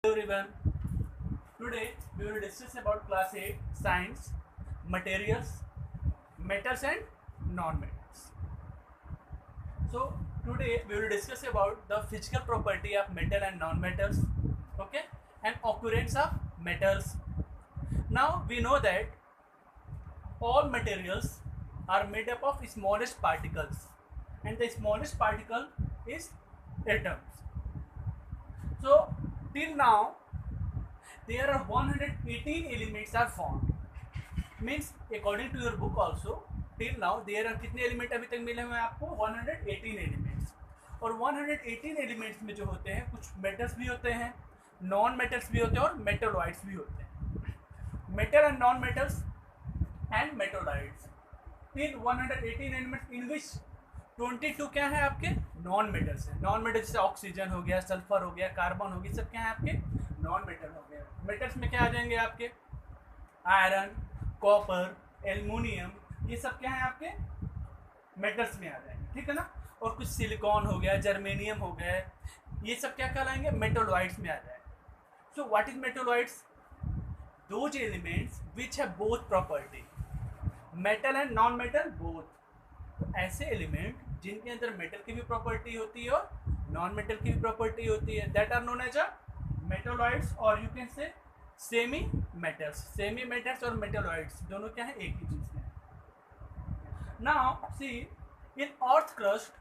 everyone. Today we will discuss about class 8 science, materials, metals and non-metals. So today we will discuss about the physical property of metal and non-metals, okay, and occurrence of metals. Now we know that all materials are made up of smallest particles, and the smallest particle is atoms. So till now there are 118 elements are formed. Means according to your book also till now there are कितने element अभी तक मिले हुए हैं आपको 118 elements. और 118 elements में जो होते हैं कुछ मेटल्स भी होते हैं, नॉन मेटल्स भी होते हैं और मेटलॉइड्स भी होते हैं. Metal and non metals and metalloids till 118 elements in which 22 क्या है आपके नॉन मेटल्स है. नॉन मेटल जैसे ऑक्सीजन हो गया, सल्फर हो गया, कार्बन हो गया, सब क्या है आपके नॉन मेटल हो गया. मेटल्स में क्या आ जाएंगे आपके आयरन, कॉपर, एल्युमिनियम, ये सब क्या है आपके मेटल्स में आ जाएंगे, ठीक है ना. और कुछ सिलिकॉन हो गया, जर्मेनियम हो गया, ये सब क्या कहलाएंगे मेटलॉइड्स में आ जाएंगे. So what is metalloids? Those elements which have both property, metal and non metal both. तो ऐसे एलिमेंट जिनके अंदर मेटल की भी प्रॉपर्टी होती है और नॉन मेटल की भी प्रॉपर्टी होती है, that are known as a metalloids और you can say semi metals. Semi metals और मेटलॉइड्स दोनों क्या है एक ही चीज है. नाउ सी इन अर्थ क्रस्ट,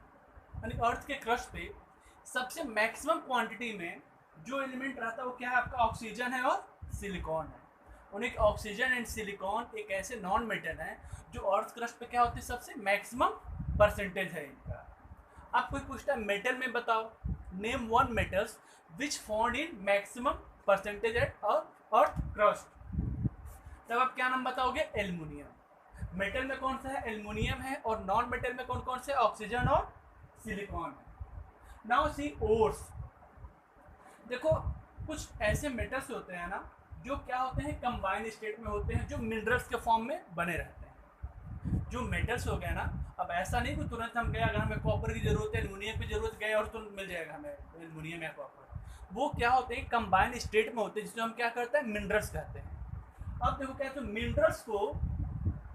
यानी अर्थ के क्रस्ट पे सबसे मैक्सिमम क्वांटिटी में जो एलिमेंट रहता है वो क्या है आपका ऑक्सीजन है और सिलिकॉन है. उन्हें ऑक्सीजन एंड सिलिकॉन एक ऐसे नॉन मेटल हैं जो अर्थ क्रस्ट पे क्या होते हैं सबसे मैक्सिमम परसेंटेज है इनका. आप कोई पूछता है मेटल में बताओ, name one metals which found in maximum percentage at earth crust, तब आप क्या नाम बताओगे? एल्युमिनियम. मेटल में कौन सा है? एल्युमिनियम है. और नॉन मेटल में कौन कौन से? ऑक्सीजन और सिलिकॉन है. नाउ सी ओर्स. देखो कुछ ऐसे मेटल्स होते हैं ना जो क्या होते हैं कंबाइंड स्टेट में होते हैं, जो मिनरल्स के फॉर्म में बने रहते हैं. जो मेटल्स हो गए ना, अब ऐसा नहीं कि तुरंत हम गए अगर हमें कॉपर की जरूरत है, एल्युमिनियम की जरूरत गए और तुरंत मिल जाएगा हमें एल्युमिनियम या कॉपर. वो क्या होते हैं कंबाइंड स्टेट में होते हैं, जिसको हम क्या करते हैं मिनरल्स कहते हैं. अब देखो क्या, तो मिनरल्स को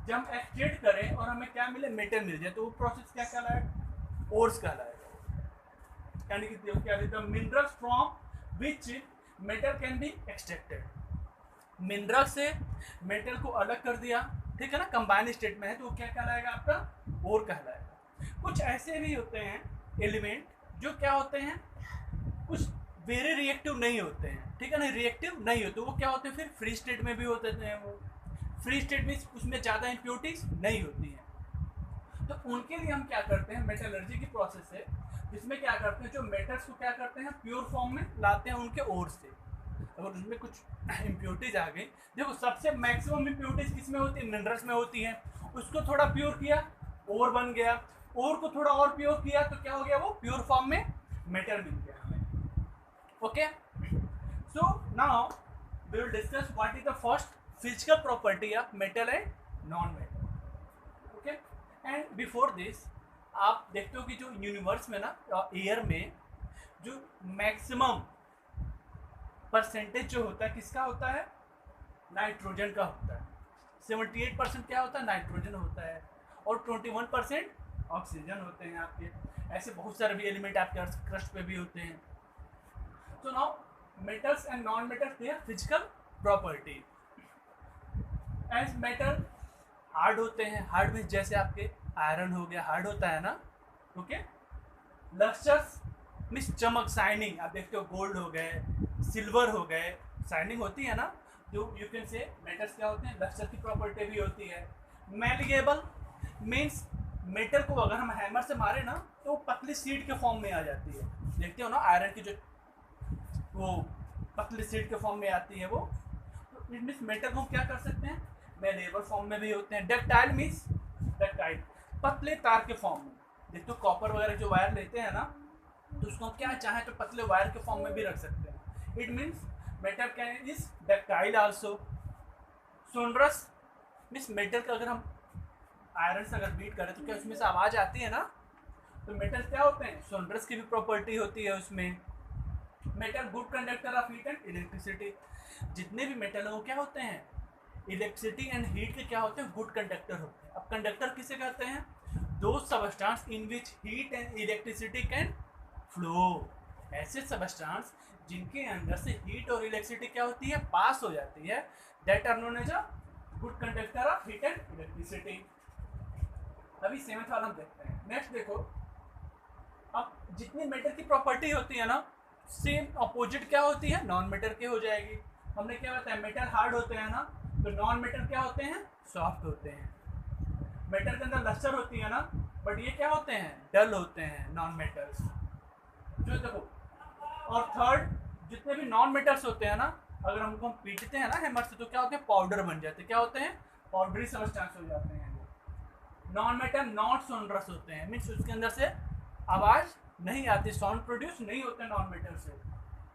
जब हम एक्सट्रैक्ट करें और हमें क्या मिले मेटल मिल जाए तो वो प्रोसेस क्या कहलाएगा? ओर्स कहलाएगा. यानी कि देखो क्या कहते हैं minerals from which metal can be extracted. Mineral से मेटल को अलग कर दिया, ठीक है ना, कंबाइंड स्टेट में है तो वो क्या कहलाएगा आपका ओर कहलाएगा. कुछ ऐसे भी होते हैं एलिमेंट जो क्या होते हैं कुछ वेरी रिएक्टिव नहीं होते हैं, ठीक है ना, रिएक्टिव नहीं होते. वो क्या होते हैं फिर फ्री स्टेट में भी होते हैं. वो फ्री स्टेट में उसमें ज़्यादा इम्प्योरिटीज नहीं होती हैं. तो उनके लिए हम क्या करते हैं मेटलर्जी की प्रोसेस है जिसमें क्या करते हैं जो मेटल्स को क्या करते हैं प्योर फॉर्म में लाते हैं उनके ओर से. अगर उसमें कुछ इम्प्योरिटीज आ गई, देखो सबसे मैक्सिमम इम्प्योरिटीज किस में होती है? मिनरल्स में होती हैं. उसको थोड़ा प्योर किया, ओर बन गया. ओर को थोड़ा और प्योर किया तो क्या हो गया? वो प्योर फॉर्म में मेटल मिल गया हमें. Okay, so now we will discuss what is the first physical property of metal and non metal. Okay, and before this आप देखते हो कि जो यूनिवर्स में ना एयर में जो मैक्सिमम परसेंटेज जो होता है किसका होता है? नाइट्रोजन का होता है. 78% क्या होता है? नाइट्रोजन होता है. और 21% ऑक्सीजन होते हैं आपके. ऐसे बहुत सारे भी एलिमेंट आपके अर्थ क्रस्ट पे भी होते हैं. So now metals and non-metals they are physical property. As metal hard होते हैं, हार्ड में जैसे आपके आयरन हो गया हार्ड होता है ना. ओके, लस्टर्स मीन्स चमक, शाइनिंग. आप देखते हो गोल्ड हो गए, सिल्वर हो गए, शाइनिंग होती है ना. जो यू कैन से मेटल्स क्या होते हैं लस्टर की प्रॉपर्टी भी होती है. मैलिगेबल मीन्स मेटल को अगर हम हैमर से मारे ना तो पतली सीड के फॉर्म में आ जाती है. देखते हो ना आयरन की जो वो पतली सीड के फॉर्म में आती है वो. तो इट मीन्स मेटल को हम क्या कर सकते हैं मैलेबल फॉर्म में भी होते हैं. डक्टाइल मीन्स डक्टाइल पतले तार के फॉर्म में. देखते हो कॉपर वगैरह जो वायर लेते हैं ना तो उसको हम क्या चाहें तो पतले वायर के फॉर्म में भी रख सकते हैं. It means metal can is ductile also. Sonorous means metal का अगर हम आयरन से अगर बीट करें तो क्या उसमें से आवाज़ आती है ना. तो मेटल क्या होते हैं सोनरस की भी प्रॉपर्टी होती है उसमें. Metal good conductor of heat and electricity. जितने भी मेटल हैं वो क्या होते हैं, इलेक्ट्रिसिटी एंड हीट के क्या होते हैं, गुड कंडक्टर होते हैं। अब कंडक्टर किसे कहते हैं, दो substance in which heat and electricity can flow. ऐसे सबस्टेंस जिनके अंदर से हीट और इलेक्ट्रिसिटी क्या होती है, पास हो जाती है, that are known as a good conductor of heat and electricity. अभी सेवंथ वाला हम देखते हैं। नेक्स्ट देखो, अब जितनी मेटल की प्रॉपर्टी होती है ना, सेम अपोजिट क्या होती है, नॉन मेटल की हो जाएगी। हमने क्या बताया, मेटल हार्ड होते हैं ना, तो नॉन मेटल क्या होते हैं, सॉफ्ट होते हैं। मेटल के अंदर लस्टर होती है ना, बट ये क्या होते हैं, डल होते हैं नॉन मेटल्स। जो देखो, और थर्ड, जितने भी नॉन मेटल्स होते हैं ना, अगर हमको हम पीटते हैं ना हैमर से, तो क्या होते हैं, पाउडर बन जाते हैं। क्या होते हैं, पाउडरी सबस्टेंस हो जाते हैं। नॉन मेटल नॉट सोनरस होते हैं, मीन्स उसके अंदर से आवाज नहीं आती, साउंड प्रोड्यूस नहीं होते नॉन मेटल से।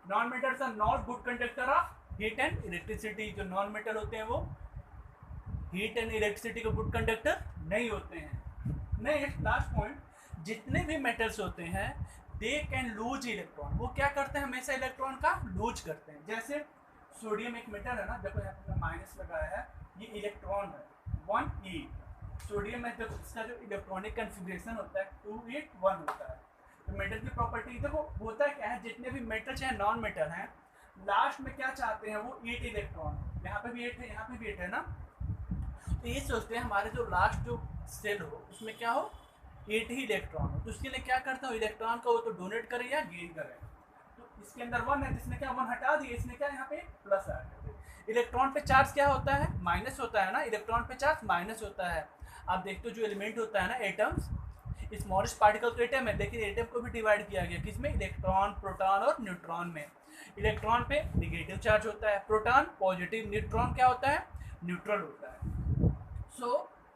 Non metals are not good conductor of heat and electricity. जो नॉन मेटल होते हैं वो हीट एंड इलेक्ट्रिसिटी के गुड कंडक्टर नहीं होते हैं। नेक्स्ट लास्ट पॉइंट, जितने भी मेटल्स होते हैं दे कैन लूज इलेक्ट्रॉन। वो क्या करते हैं, हमेशा इलेक्ट्रॉन का लूज करते हैं। जैसे सोडियम एक मेटल है ना, देखो यहाँ पे माइनस लगाया है, ये इलेक्ट्रॉन है 1e। सोडियम में देखो इसका जो इलेक्ट्रॉनिक कन्फिग्रेशन होता है 281 होता है। तो मेटल की प्रॉपर्टी देखो होता है क्या है, जितने भी मेटल चाहे नॉन मेटल हैं, लास्ट में क्या चाहते हैं वो 8 इलेक्ट्रॉन। यहाँ पे भी 8 है, यहाँ पे भी 8 है ना, तो ये सोचते हैं हमारे जो लास्ट जो सेल हो उसमें क्या हो, 8 ही इलेक्ट्रॉन हो। तो उसके लिए क्या करता हूँ, इलेक्ट्रॉन को वो तो डोनेट करे या गेन करे। तो इसके अंदर 1 है, जिसने क्या 1 हटा दिया, इसने क्या यहाँ पे प्लस आ गया। इलेक्ट्रॉन पे चार्ज क्या होता है, माइनस होता है ना, इलेक्ट्रॉन पे चार्ज माइनस होता है। आप देखते हो जो एलिमेंट होता है ना, एटम्स, स्मॉलेस्ट पार्टिकल तो एटम है, लेकिन एटम को भी डिवाइड किया गया किसमें, इलेक्ट्रॉन, प्रोटॉन और न्यूट्रॉन में। इलेक्ट्रॉन पे नेगेटिव चार्ज होता है, प्रोटॉन पॉजिटिव, न्यूट्रॉन क्या होता है, न्यूट्रल होता है। सो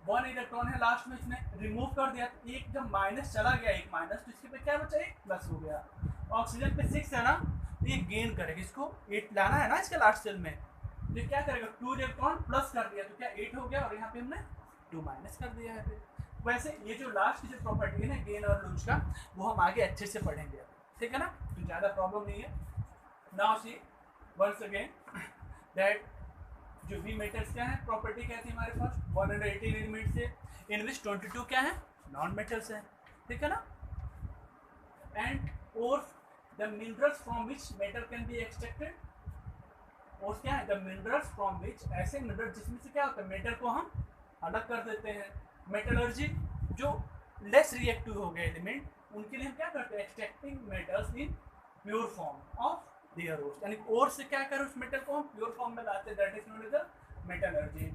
1 इलेक्ट्रॉन है, लास्ट में इसने रिमूव कर दिया, एक जब माइनस चला गया, एक माइनस, तो इसके पे क्या बचा, एक प्लस हो गया। ऑक्सीजन पे 6 है ना, तो ये गेन करेगा, इसको 8 लाना है ना इसके लास्ट सेल में, तो क्या करेगा, 2 इलेक्ट्रॉन प्लस कर दिया, तो क्या 8 हो गया, और यहाँ पे हमने 2 माइनस कर दिया है। वैसे ये जो लास्ट की जो प्रॉपर्टी है ना गेन और लूज का, वो हम आगे अच्छे से पढ़ेंगे, ठीक है ना, तो ज़्यादा प्रॉब्लम नहीं है। Now see once again that जो भी मेटल्स क्या है, प्रॉपर्टी क्या थी हमारे पास, 118 एलिमेंट्स है, इन विच 22 क्या है, नॉन मेटल्स है, ठीक है ना। एंड और the minerals from which metal can be extracted, और क्या है, द मिनरल्स फ्रॉम विच, ऐसे मिनरल जिसमें से क्या होता है, मेटल को हम अलग कर देते हैं। मेटलर्जी जो लेस रिएक्टिव हो गए एलिमेंट, उनके लिए हम क्या करते हैं, extracting metals in pure form of their ores, यानी ओर से क्या करें उस मेटल को हम प्योर फॉर्म में लाते हैं, that is known as the metallurgy.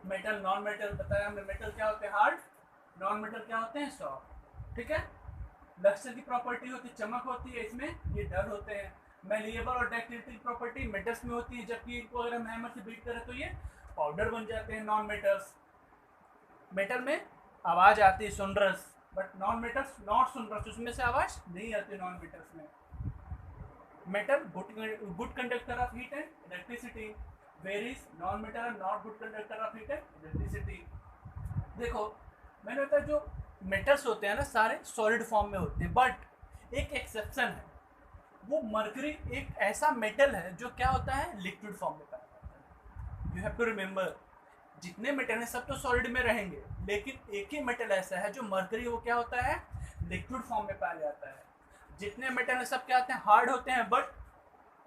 Metal non metal बताया हमने, मेटल क्या होते हैं, हार्ड, नॉन मेटल क्या होते हैं, सॉफ्ट, ठीक है। लक्ष्य की प्रॉपर्टी होती है, चमक होती है, इसमें ये डल होते हैं। मैलिएबल और डक्टिलिटी प्रॉपर्टी मेटल्स में होती है, जबकि इनको अगर हम हैमर से बीट करें तो ये पाउडर बन जाते हैं नॉन मेटल्स। मेटल में आवाज आती है sonorous, but non metals not sonorous, उसमें से आवाज नहीं आती नॉन मेटल्स में। Metal good conductor of heat and electricity, whereas non metal are not good conductor of heat and electricity. देखो मैंने बताया जो मेटल्स होते हैं ना सारे सॉलिड फॉर्म में होते हैं, बट एक एक्सेप्शन है, वो मरकरी एक ऐसा मेटल है जो क्या होता है, लिक्विड फॉर्म में पाया जाता है। यू हैव टू रिमेंबर, जितने मेटल हैं सब तो सॉलिड में रहेंगे, लेकिन एक ही मेटल ऐसा है जो मरकरी, वो क्या होता है, लिक्विड फॉर्म में पाया जाता है। जितने मेटल हैं सब क्या होते हैं, हार्ड होते हैं, बट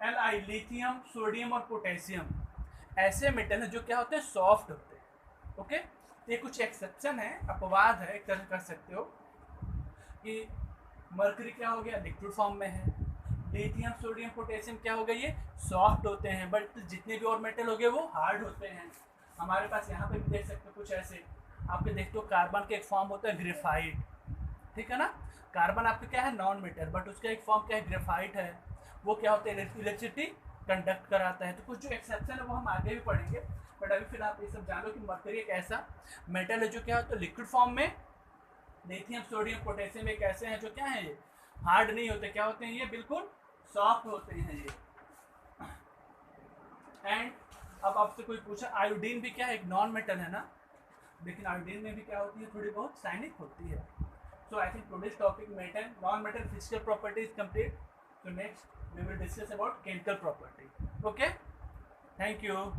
Li लिथियम, सोडियम और पोटेशियम ऐसे मेटल हैं जो क्या होते हैं, सॉफ्ट होते हैं। ओके, ये कुछ एक्सेप्शन है, अपवाद है, एक तरह कर सकते हो कि मरकरी क्या हो गया, लिक्विड फॉर्म में है, लिथियम, सोडियम, पोटेशियम क्या हो गया, ये सॉफ्ट होते हैं, बट जितने भी और मेटल हो गए वो हार्ड होते हैं। हमारे पास यहाँ पे भी देख सकते हो कुछ ऐसे, आपके देखते हो कार्बन का एक फॉर्म होता है ग्रेफाइट, ठीक है ना। कार्बन आपका क्या है, नॉन मेटल, बट उसका एक फॉर्म क्या है, ग्रेफाइट है, वो क्या होता है, इलेक्ट्रिसिटी कंडक्ट कराता है। तो कुछ जो एक्सेप्शन है वो हम आगे भी पढ़ेंगे, बट अभी फिर आप ये सब जान लो कि मरकरी एक ऐसा मेटल है जो क्या होता है, लिक्विड फॉर्म में। लिथियम, सोडियम, पोटेशियम एक ऐसे हैं जो क्या है, ये हार्ड नहीं होते, क्या होते हैं, ये बिल्कुल सॉफ्ट होते हैं ये। एंड अब आपसे कोई पूछा, आयोडीन भी क्या है, एक नॉन मेटल है ना, लेकिन आयोडीन में भी क्या होती है, थोड़ी बहुत साइनिक होती है। So I think today's topic metal non metal physical property is complete. तो next we will discuss about chemical property. Okay, thank you.